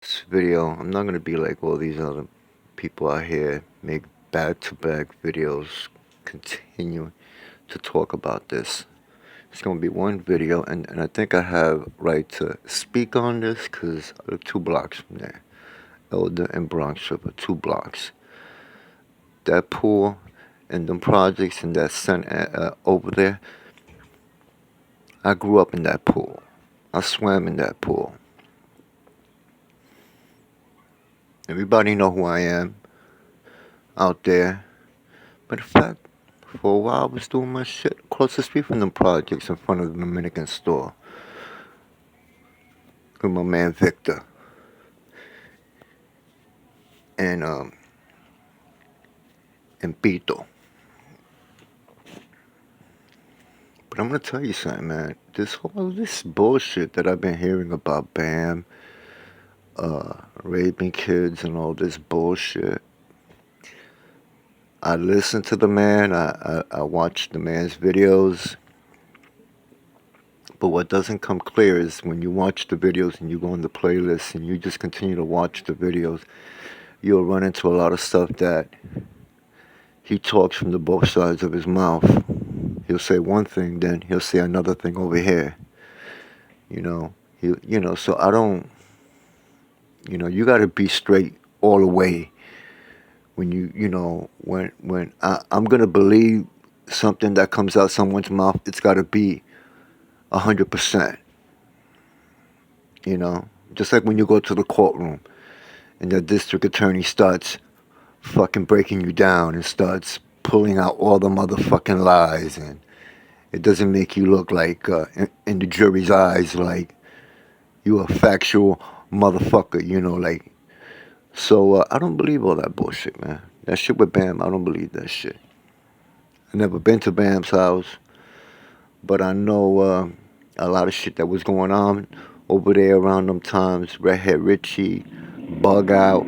This video, I'm not gonna be like all these other people out here, make back-to-back videos, continuing to talk about this. It's gonna be one video, and I think I have right to speak on this because I live 2 blocks from there. Elder and Bronx River, 2 blocks. That pool and them projects and that sun over there, I grew up in that pool. I swam in that pool. Everybody know who I am out there. But in fact, for a while I was doing my shit across the street from them projects in front of the Dominican store. With my man Victor. And and Pito. But I'm gonna tell you something, man. This bullshit that I've been hearing about Bam, raping kids and all this bullshit. I listen to the man, I watch the man's videos. But what doesn't come clear is when you watch the videos and you go on the playlist and you just continue to watch the videos, you'll run into a lot of stuff that he talks from the both sides of his mouth. He'll say one thing, then he'll say another thing over here. So I don't, you got to be straight all the way when I'm going to believe something that comes out someone's mouth, it's got to be 100%. Just like when you go to the courtroom and the district attorney starts fucking breaking you down and starts pulling out all the motherfucking lies, and it doesn't make you look like, in the jury's eyes, like you a factual motherfucker, like. So I don't believe all that bullshit, man. That shit with Bam, I don't believe that shit. I never been to Bam's house, but I know a lot of shit that was going on over there around them times. Redhead Richie, Bug Out,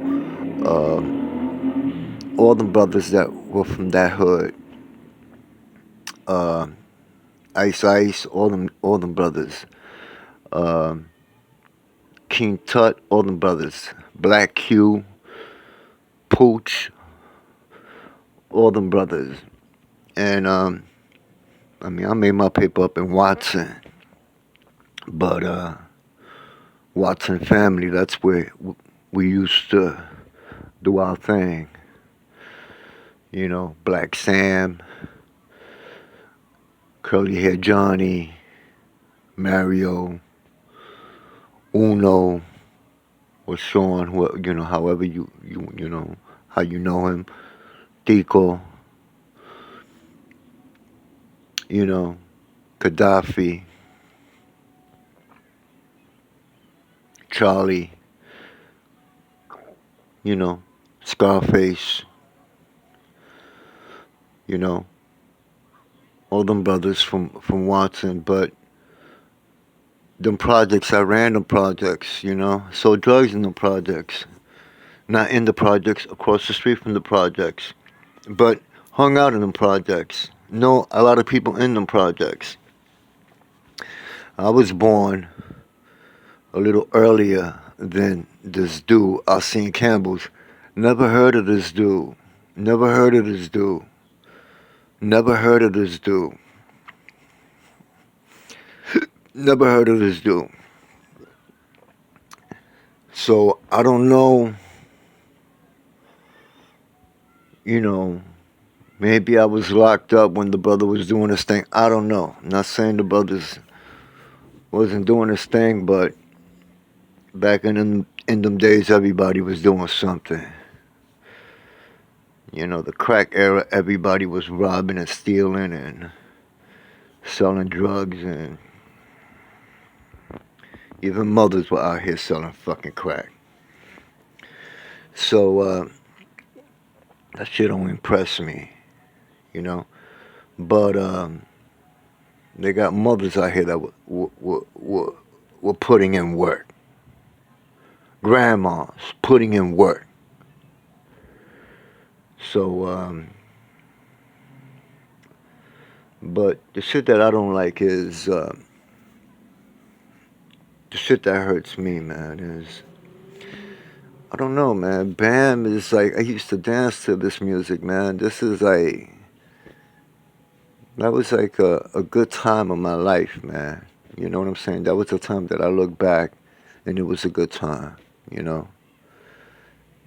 all them brothers that were from that hood. Uh, Ice, all them brothers. King Tut, all them brothers. Black Q, Pooch, all them brothers. And I made my paper up in Watson, but Watson family, that's where we used to do our thing. Black Sam, Curly Hair Johnny, Mario, Uno, or Sean, however how you know him, Tico, Gaddafi, Charlie, Scarface, all them brothers from Watson. But them projects, I ran them projects, sold drugs in them projects. Not in the projects, across the street from the projects, but hung out in them projects. Know a lot of people in them projects. I was born a little earlier than this dude, Hassan Campbell's. Never heard of this dude. Never heard of this dude. Never heard of this dude. Never heard of this dude. So I don't know, maybe I was locked up when the brother was doing his thing. I don't know. I'm not saying the brothers wasn't doing his thing, but back in them days, everybody was doing something. The crack era, everybody was robbing and stealing and selling drugs, and even mothers were out here selling fucking crack. So that shit don't impress me, But they got mothers out here that were putting in work. Grandmas putting in work. So, but the shit that I don't like is, the shit that hurts me, man, is I don't know, man. Bam is like, I used to dance to this music, man. This is like, that was like a good time of my life, man. You know what I'm saying? That was a time that I look back and it was a good time, you know?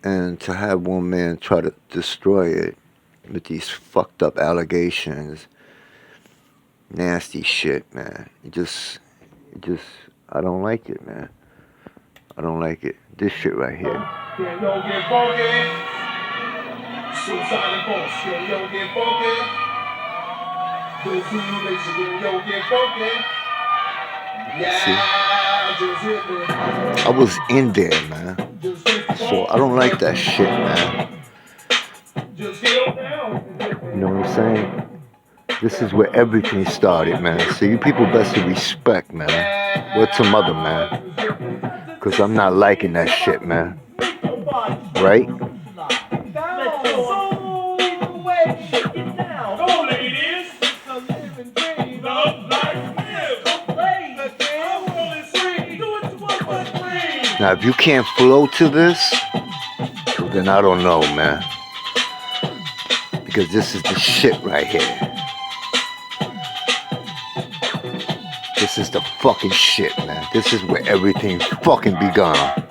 And to have one man try to destroy it with these fucked up allegations, nasty shit, man. I don't like it, man. I don't like it. This shit right here. Yeah, yo, get funky. Suicide and boss. Yeah, yo, get funky. Those two relations, yeah, yo, get funky. Yeah, just hit me. I was in there, man. So I don't like that shit, man. Just get down. You know what I'm saying? This is where everything started, man. So you people best to respect, man. Word to mother, man. Because I'm not liking that shit, man. Right? Now, if you can't flow to this, then I don't know, man. Because this is the shit right here. This is the fucking shit, man. This is where everything fucking begun.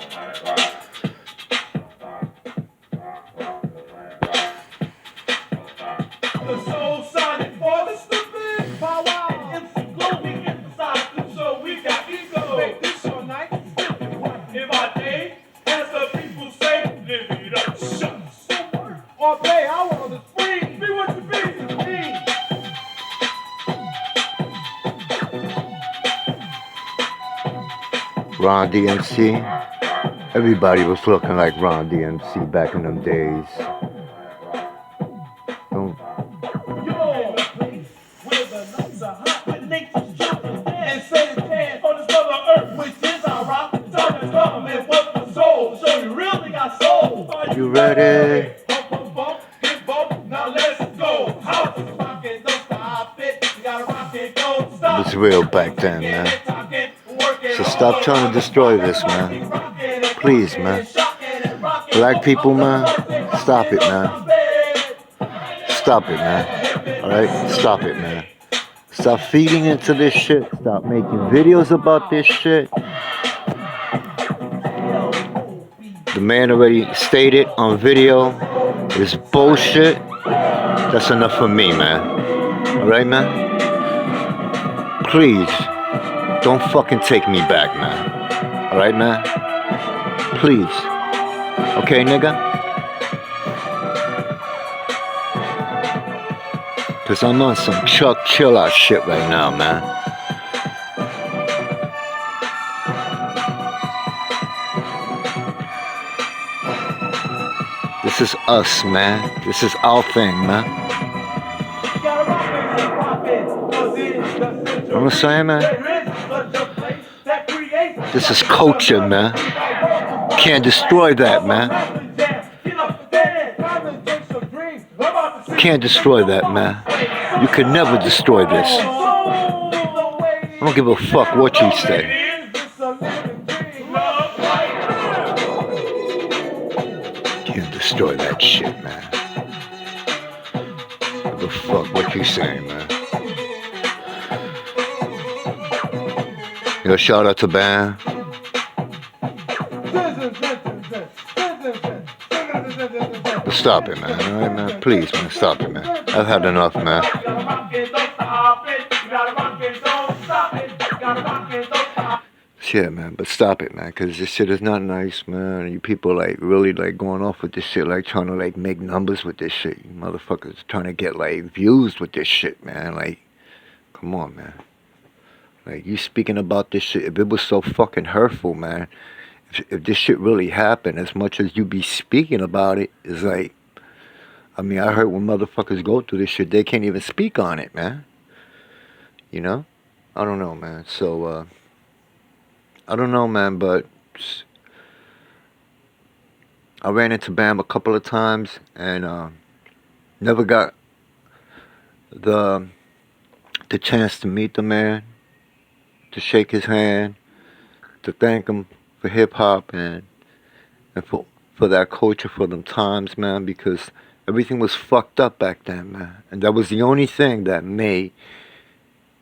Ron DMC. Everybody was looking like Ron DMC back in them days. Don't. You ready? It was real back then, man. So stop trying to destroy this, man. Please, man. Black people, man, stop it, man. Stop it, man. Alright? Stop it, man. Stop feeding into this shit. Stop making videos about this shit. The man already stated on video, it's bullshit. That's enough for me, man. Alright, man? Please. Don't fucking take me back, man. Alright, man? Please. Okay, nigga? Cause I'm on some Chuck chill out shit right now, man. This is us, man. This is our thing, man. You know what I'm saying, man? This is culture, man. Can't destroy that, man. Can't destroy that, man. You can never destroy this. I don't give a fuck what you say. Can't destroy that shit, man. Give a fuck what you say, man. Yo, shout out to Bam. But stop it, man. Alright, man? Please, man. Stop it, man. I've had enough, man. Shit, man. But stop it, man. Because this shit is not nice, man. You people, like, really, like, going off with this shit. Like, trying to, like, make numbers with this shit. You motherfuckers trying to get, like, views with this shit, man. Like, come on, man. Like, you speaking about this shit, if it was so fucking hurtful, man, if this shit really happened, as much as you be speaking about it, it's like, I mean, I heard when motherfuckers go through this shit, they can't even speak on it, man. You know? I don't know, man. So, I don't know, man, but I ran into Bam a couple of times and never got the chance to meet the man, to shake his hand, to thank him for hip hop and for that culture, for them times, man, because everything was fucked up back then, man. And that was the only thing that made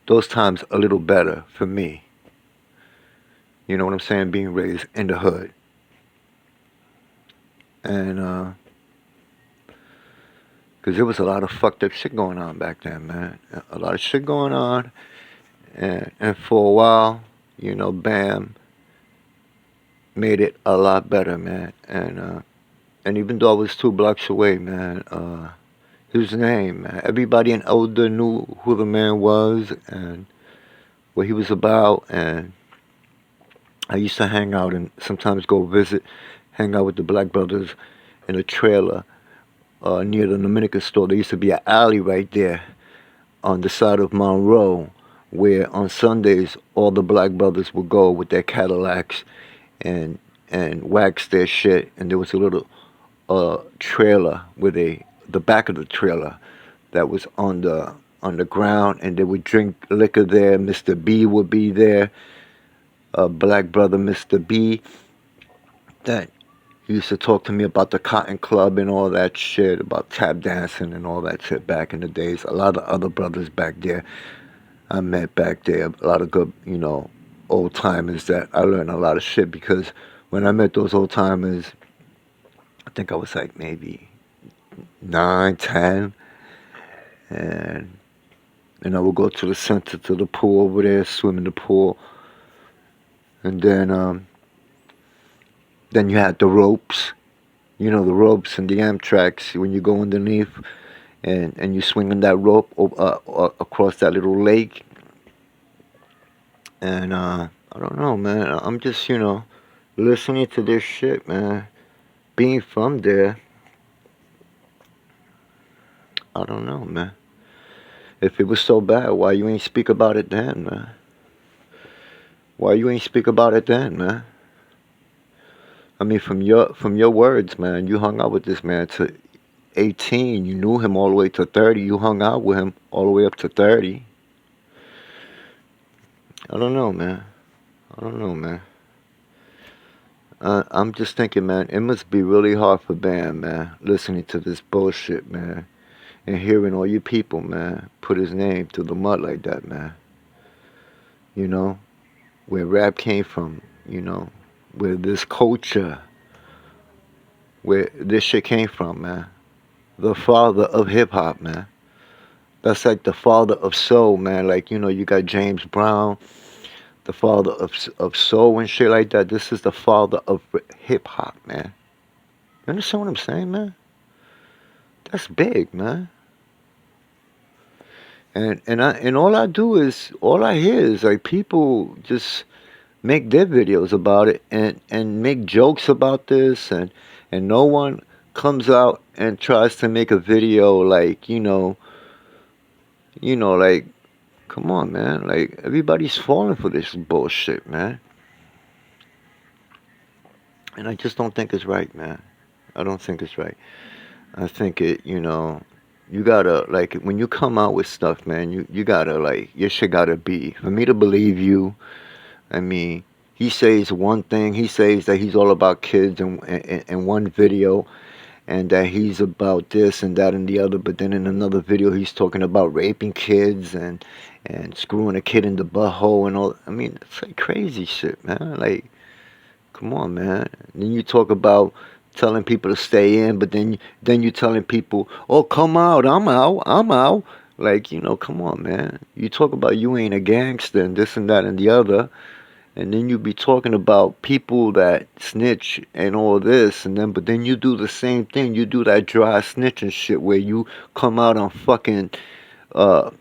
those times a little better for me. You know what I'm saying? Being raised in the hood. And, because there was a lot of fucked up shit going on back then, man. A lot of shit going on. And for a while, Bam made it a lot better, man. And even though I was 2 blocks away, man, his name, man, everybody in Elder knew who the man was and what he was about. And I used to hang out and sometimes go visit, hang out with the black brothers in a trailer near the Dominican store. There used to be an alley right there on the side of Monroe where on Sundays all the black brothers would go with their Cadillacs and wax their shit. And there was a little trailer with the back of the trailer that was on the ground, and they would drink liquor there. Mr. B would be there, black brother Mr. B, that used to talk to me about the Cotton Club and all that shit, about tap dancing and all that shit back in the days. A lot of other brothers back there I met back there, a lot of good, old timers that I learned a lot of shit because when I met those old timers, I think I was like maybe 9, 10, and I would go to the center to the pool over there, swim in the pool, and then you had the ropes, the ropes and the Amtracs when you go underneath, and you swing on that rope across that little lake, and I don't know, man. I'm just listening to this shit, man. Being from there, I don't know, man. If it was so bad, why you ain't speak about it then, man? Why you ain't speak about it then, man? I mean, from your words, man, you hung out with this man to 18. You knew him all the way to 30. You hung out with him all the way up to 30. I don't know, man. I don't know, man. I'm just thinking, man, it must be really hard for Bam, man, listening to this bullshit, man, and hearing all you people, man, put his name through the mud like that, man. Where rap came from, where this culture, where this shit came from, man. The father of hip hop, man. That's like the father of soul, man. Like, you got James Brown, the father of soul and shit like that. This is the father of hip hop, man. You understand what I'm saying, man? That's big, man. And all I hear is like people just make their videos about it and make jokes about this, and no one comes out and tries to make a video like like, come on, man, like everybody's falling for this bullshit, man, and I just don't think it's right, man. I don't think it's right. I think you gotta, like, when you come out with stuff, man, you gotta, like, your shit gotta be, for me to believe you. I mean, he says one thing. He says that he's all about kids in one video, and that he's about this and that and the other. But then in another video, he's talking about raping kids and screwing a kid in the butthole and all. I mean, it's like crazy shit, man. Like, come on, man. Then you talk about telling people to stay in, but then you telling people, oh, come out, I'm out, I'm out. Like, come on, man. You talk about you ain't a gangster and this and that and the other. And then you be talking about people that snitch and all this, but then you do the same thing. You do that dry snitching shit where you come out on fucking uh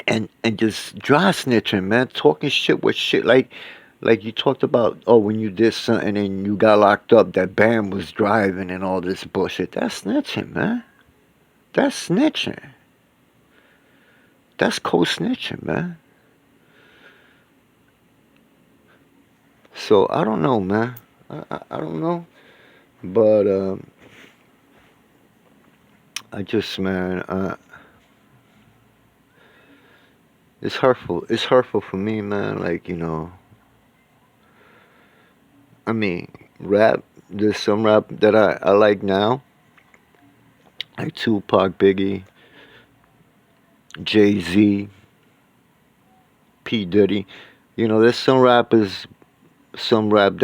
and just dry snitching, man, talking shit with shit like you talked about. Oh, when you did something and you got locked up, that Bam was driving and all this bullshit. That's snitching, man. That's snitching. That's co-snitching, man. So I don't know, man. I don't know, but I just, man, it's hurtful. It's hurtful for me, man. Like, I mean, rap. there's some rap that I like now, like Tupac, Biggie, Jay Z, P Diddy. You know, there's some rap that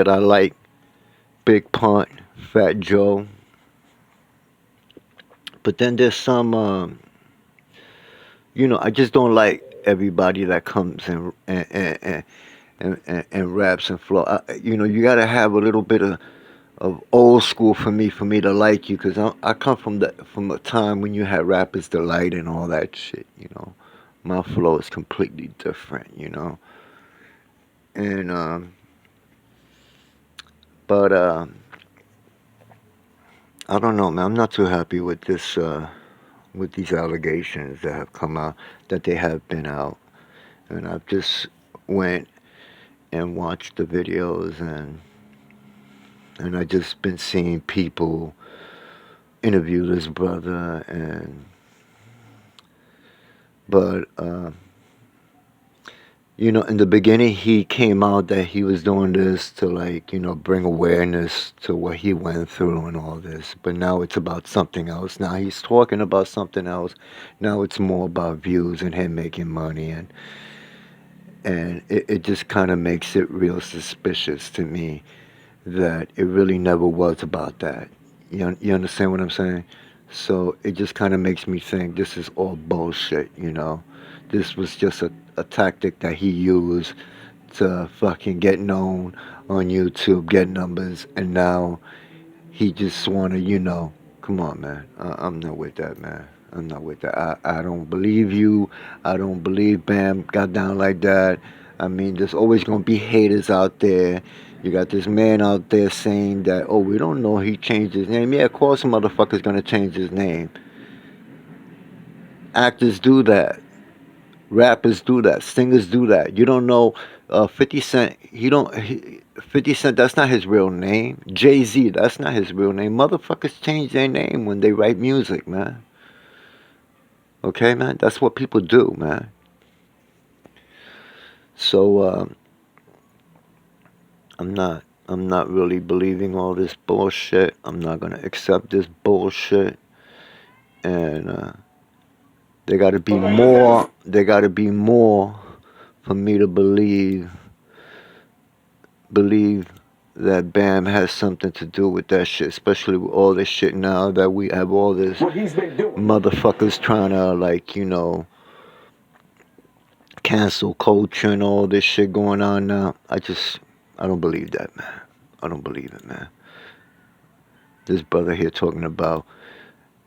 I like. Big Pun, Fat Joe. But then there's some, I just don't like everybody that comes and raps and flow. You gotta have a little bit of old school for me to like you, because I come from a time when you had Rappers Delight and all that shit. My flow is completely different. And but I don't know, man. I'm not too happy with this with these allegations that have come out, that they have been out, and I've just went and watched the videos, and I just been seeing people interview this brother, but in the beginning he came out that he was doing this to, like, bring awareness to what he went through and all this, but now it's about something else. Now he's talking about something else. Now it's more about views and him making money, and it just kind of makes it real suspicious to me that it really never was about that. You understand what I'm saying? So it just kind of makes me think this is all bullshit. This was just a tactic that he used to fucking get known on YouTube, get numbers, and now he just wanna. Come on, man. I'm not with that, man. I'm not with that. I don't believe you. I don't believe Bam got down like that. I mean, there's always gonna be haters out there. You got this man out there saying that, oh, we don't know he changed his name. Yeah, of course, some motherfucker's gonna change his name. Actors do that. Rappers do that. Singers do that. You don't know. 50 Cent. 50 Cent. That's not his real name. Jay Z. That's not his real name. Motherfuckers change their name when they write music, man. Okay, man. That's what people do, man. So I'm not really believing all this bullshit. I'm not gonna accept this bullshit. And there got to be more. There got to be more for me to believe that Bam has something to do with that shit. Especially with all this shit now that we have all this motherfuckers trying to, like, cancel culture and all this shit going on now. I don't believe that, man. I don't believe it, man. This brother here talking about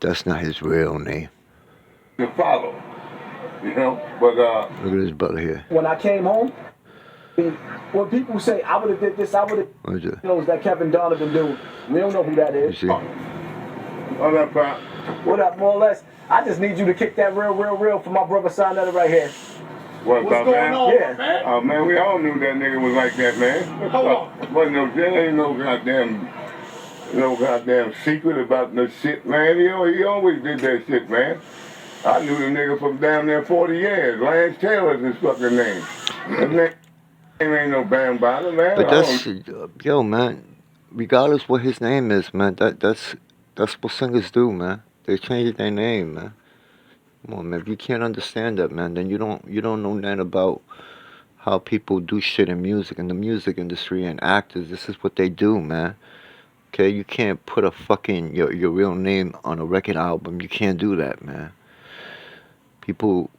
that's not his real name. To follow, but Look at this brother here. When I came home, when people say I would have did this, I would have knows that Kevin Donovan dude. We don't know who that is. You see? what up, pal? What up, more or less? I just need you to kick that real for my brother Sinetta right here. What's going man? on, yeah. Man? Oh man, we all knew that nigga was like that, man. Hold on. There ain't no goddamn secret about no shit, man. He always did that shit, man. I knew the nigga from down there 40 years. Lance Taylor's his fucking name. His name ain't no Bambaataa, man. But yo, man. Regardless what his name is, man, that's what singers do, man. They change their name, man. Come on, man. If you can't understand that, man, then you don't know nothing about how people do shit in music, in the music industry, and actors. This is what they do, man. Okay, you can't put a fucking your real name on a record album. You can't do that, man. People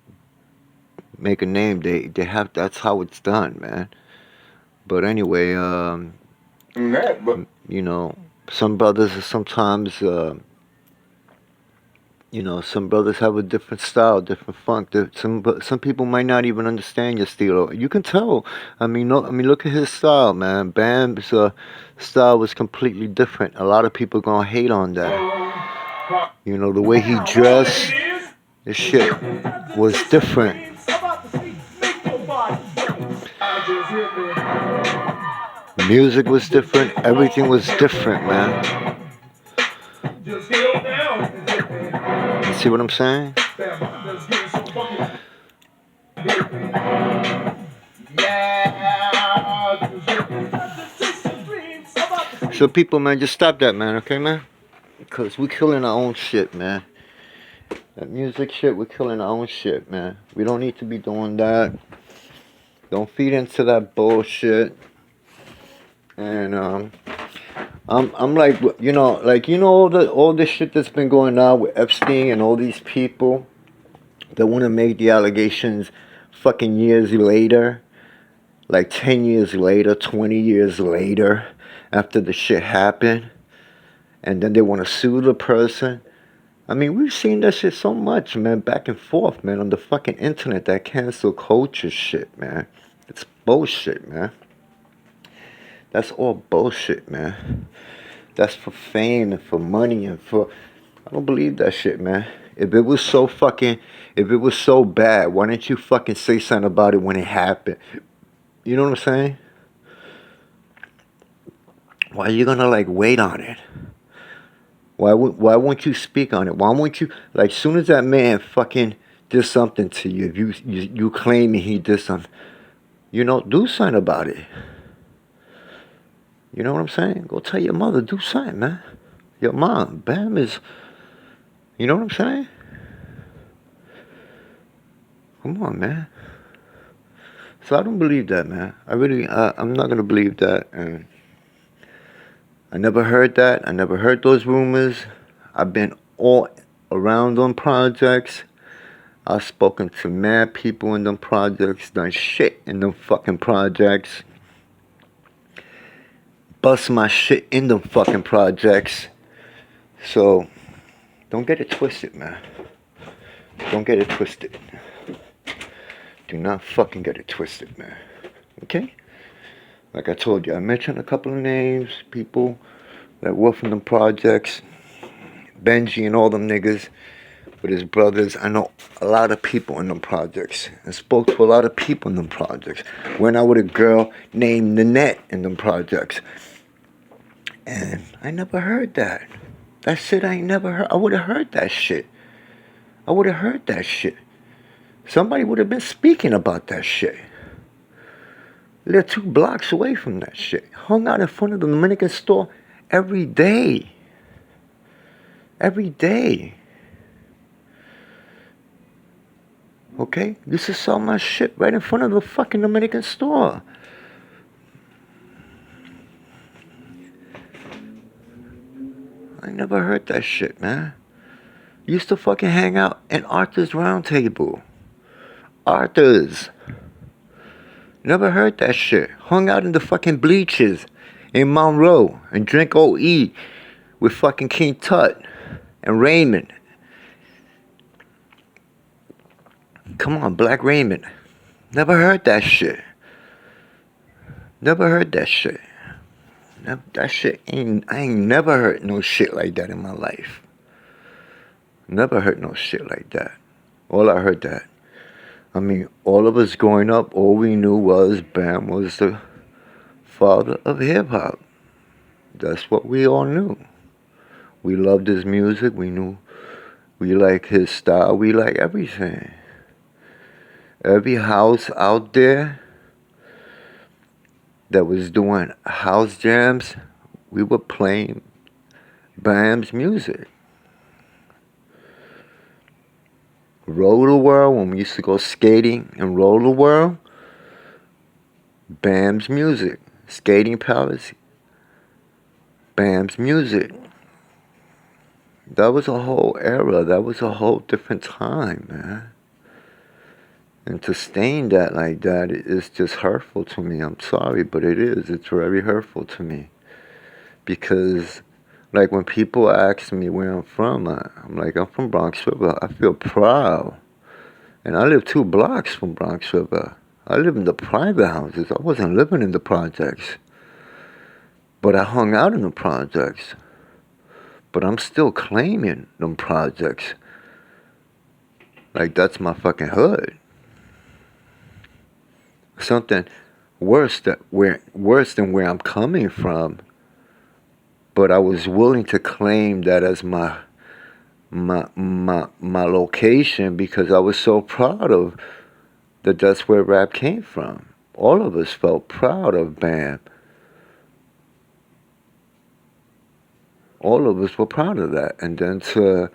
make a name. They have. That's how it's done, man. But anyway, some brothers sometimes, some brothers have a different style, different funk. Some people might not even understand your style. You can tell. I mean, look at his style, man. Bam's style was completely different. A lot of people gonna hate on that. The way he dressed, this shit was different. Music was different. Everything was different, man. You see what I'm saying? So people, man, just stop that, man, okay, man? Because we're killing our own shit, man. That music shit, we're killing our own shit, man. We don't need to be doing that. Don't feed into that bullshit. And I'm like, all this shit that's been going on with Epstein and all these people that want to make the allegations fucking years later, like 10 years later, 20 years later, after the shit happened, and then they want to sue the person. I mean, we've seen that shit so much, man, back and forth, man, on the fucking internet, that cancel culture shit, man. It's bullshit, man. That's all bullshit, man. That's for fame and for money and for... I don't believe that shit, man. If it was so bad, why didn't you fucking say something about it when it happened? You know what I'm saying? Why are you gonna, like, wait on it? Why won't you speak on it? Why won't you, like, soon as that man fucking did something to you, if you claiming he did something, do something about it. You know what I'm saying? Go tell your mother, do something, man. Your mom, Bam is, you know what I'm saying? Come on, man. So I don't believe that, man. I'm not gonna believe that, and I never heard that. I never heard those rumors. I've been all around on projects. I've spoken to mad people in them projects, done shit in them fucking projects. Bust my shit in them fucking projects. So, don't get it twisted, man. Don't get it twisted. Do not fucking get it twisted, man. Okay? Like I told you, I mentioned a couple of names, people that work from them projects. Benji and all them niggas with his brothers. I know a lot of people in them projects and spoke to a lot of people in them projects. Went out with a girl named Nanette in them projects. And I never heard that. That shit I ain't never heard. I would have heard that shit. Somebody would have been speaking about that shit. They're 2 blocks away from that shit. Hung out in front of the Dominican store every day. Every day. Okay? Used to sell my shit right in front of the fucking Dominican store. I never heard that shit, man. Used to fucking hang out in Arthur's Round Table. Arthur's. Never heard that shit. Hung out in the fucking bleachers in Monroe and drink OE with fucking King Tut and Raymond. Come on, Black Raymond. Never heard that shit. Never heard that shit. That shit I ain't never heard no shit like that in my life. Never heard no shit like that. All I heard that. I mean, all of us growing up, all we knew was Bam was the father of hip-hop. That's what we all knew. We loved his music. We knew we liked his style. We liked everything. Every house out there that was doing house jams, we were playing Bam's music. Roll the World, when we used to go skating and Roll the World, Bam's music. Skating Palace, Bam's music. That was a whole era. That was a whole different time, man. And to stain that like that is just hurtful to me. I'm sorry, but it is. It's very hurtful to me. Because, like, when people ask me where I'm from, I'm like, I'm from Bronx River. I feel proud. And I live 2 blocks from Bronx River. I live in the private houses. I wasn't living in the projects. But I hung out in the projects. But I'm still claiming them projects. Like, that's my fucking hood. Something worse than where I'm coming from. But I was willing to claim that as my location because I was so proud of that's where rap came from. All of us felt proud of Bam. all of us were proud of that. And then to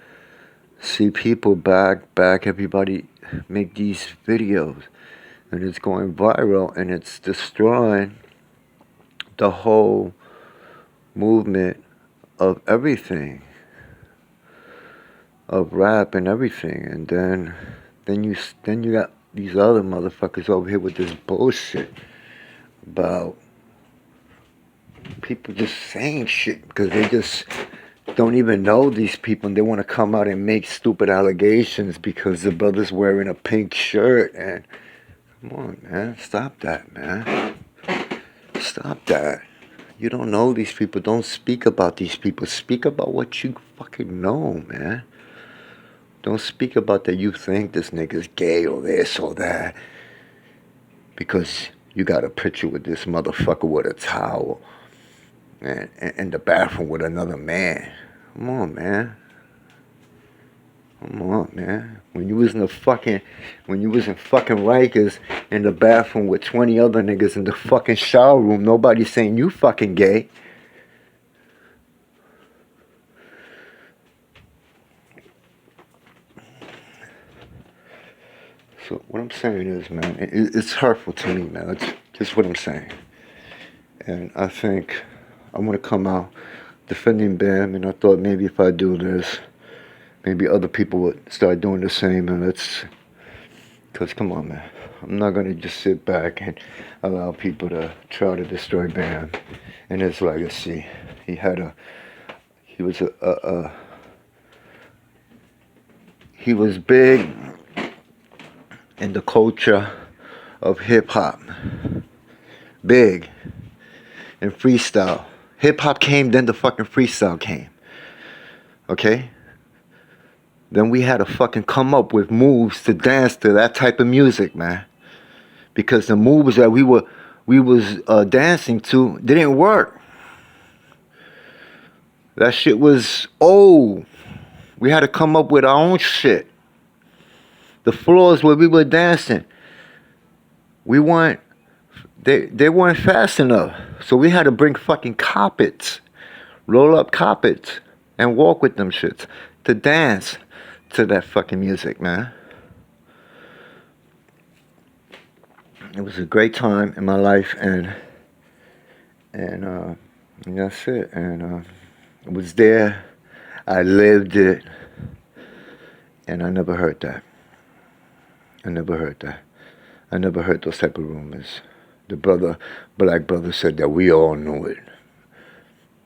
see people back everybody make these videos, and it's going viral, and it's destroying the whole movement of everything, of rap and everything. And then you got these other motherfuckers over here with this bullshit about people just saying shit because they just don't even know these people, and they want to come out and make stupid allegations because the brother's wearing a pink shirt. And come on, man, stop that, man. Stop that. You don't know these people. Don't speak about these people. Speak about what you fucking know, man. Don't speak about that you think this nigga's gay or this or that because you got a picture with this motherfucker with a towel and in the bathroom with another man. Come on, man. Come on, man. When you was in fucking Rikers in the bathroom with 20 other niggas in the fucking shower room, nobody's saying you fucking gay. So what I'm saying is, man, it's hurtful to me, man. It's just what I'm saying. And I think I want to come out defending Bam, and I thought maybe if I do this, maybe other people would start doing the same. And because come on, man, I'm not going to just sit back and allow people to try to destroy Bam and his legacy. He was big in the culture of hip-hop. Big in freestyle. Hip-hop came, then the fucking freestyle came. Okay? Then we had to fucking come up with moves to dance to that type of music, man. Because the moves that we was dancing to didn't work. That shit was old. We had to come up with our own shit. The floors where we were dancing, they weren't fast enough. So we had to bring fucking carpets, roll up carpets, and walk with them shits to dance to that fucking music, man. It was a great time in my life, and that's it. And it was there. I lived it, and I never heard that. I never heard that. I never heard those type of rumors. The black brother said that we all knew it.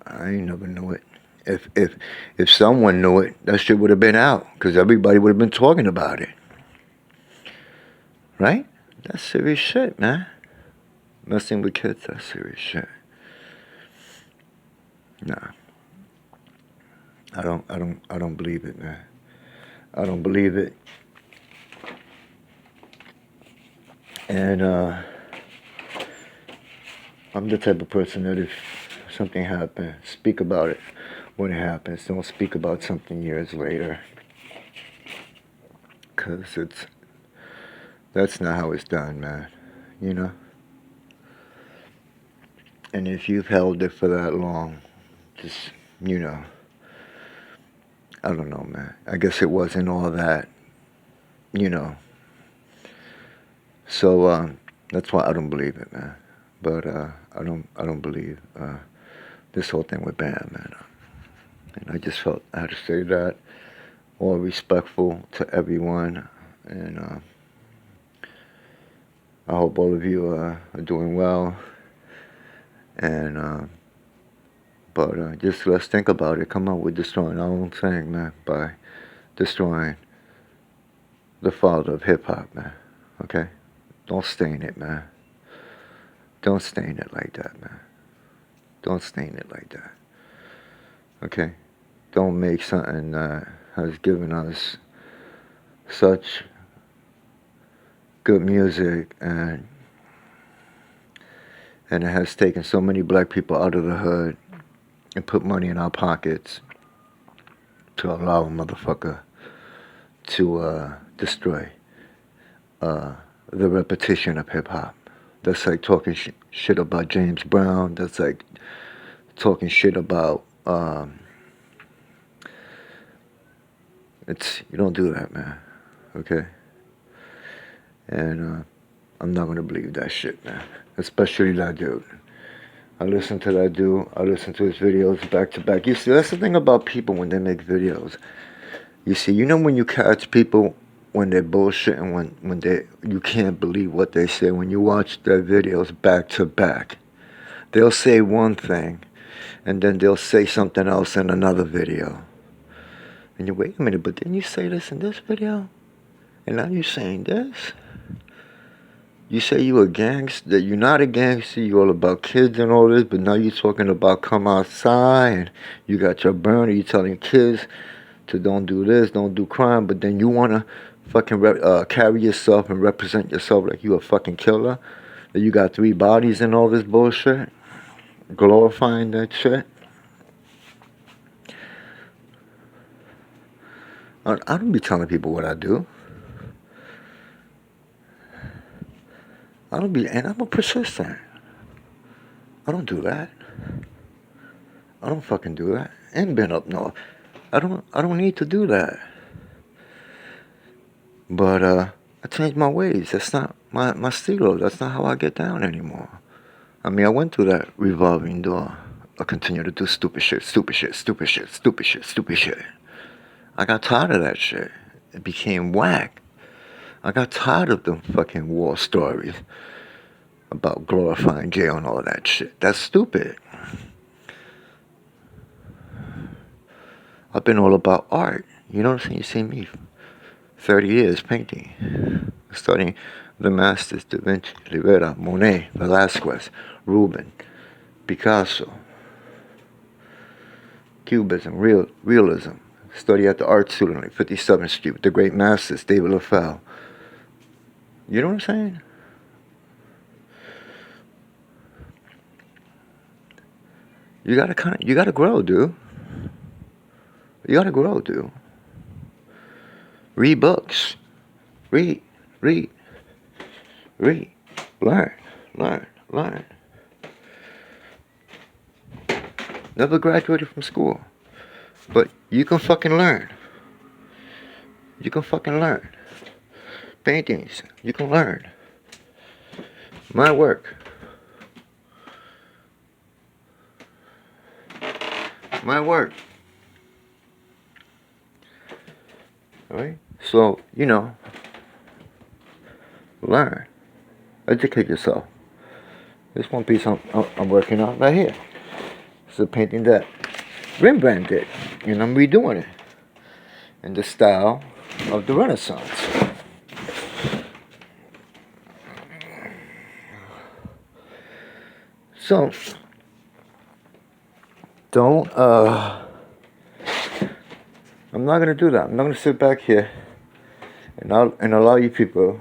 I ain't never knew it. If someone knew it, that shit would have been out, because everybody would have been talking about it. Right? That's serious shit, man. Messing with kids, that's serious shit. Nah. I don't believe it, man. I don't believe it. And I'm the type of person that if something happens, speak about it when it happens. Don't speak about something years later. Because that's not how it's done, man. You know? And if you've held it for that long, just, you know, I don't know, man. I guess it wasn't all that, you know. So that's why I don't believe it, man. But I don't believe this whole thing with Bam, man. And I just felt I had to say that, all respectful to everyone, and I hope all of you are doing well. And but just let's think about it. Come on, we're destroying our own thing, man, by destroying the father of hip hop, man. Okay? Don't stain it, man. Don't stain it like that, man. Don't stain it like that. Okay? Don't make something that has given us such good music, and it has taken so many black people out of the hood and put money in our pockets to allow a motherfucker to destroy the repetition of hip-hop. That's like talking shit about James Brown. That's like talking shit about You don't do that, man. Okay? And I'm not gonna believe that shit, man. Especially that dude. I listen to that dude. I listen to his videos back to back. You see, that's the thing about people when they make videos. You see, you know when you catch people when they're bullshitting, when you can't believe what they say, when you watch their videos back to back. They'll say one thing, and then they'll say something else in another video. And you wait a minute, but didn't you say this in this video? And now you're saying this? You say you a gangster, that you're not a gangster, you're all about kids and all this, but now you're talking about come outside, and you got your burner, you're telling kids to don't do this, don't do crime, but then you want to fucking carry yourself and represent yourself like you a fucking killer, that you got 3 bodies and all this bullshit, glorifying that shit. I don't be telling people what I do. And I'm a persistent. I don't do that. I don't fucking do that. And been up north. I don't need to do that. But I changed my ways. That's not my stilo. That's not how I get down anymore. I mean, I went through that revolving door. I continue to do stupid shit. I got tired of that shit. It became whack. I got tired of them fucking war stories about glorifying jail and all that shit. That's stupid. I've been all about art. You know what I'm saying? You see me 30 years painting, studying the masters, Da Vinci, Rivera, Monet, Velasquez, Rubens, Picasso, Cubism, realism. Study at the art student like 57th Street with the great masters, David LaFell. You know what I'm saying? You gotta grow, dude. You gotta grow, dude. Read books. Read. Learn. Never graduated from school. But you can fucking learn. Paintings, you can learn. My work. Alright? So, learn. Educate yourself. This one piece I'm working on right here. It's a painting that Rembrandt did. And I'm redoing it in the style of the Renaissance. So, I'm not going to do that. I'm not going to sit back here and allow you people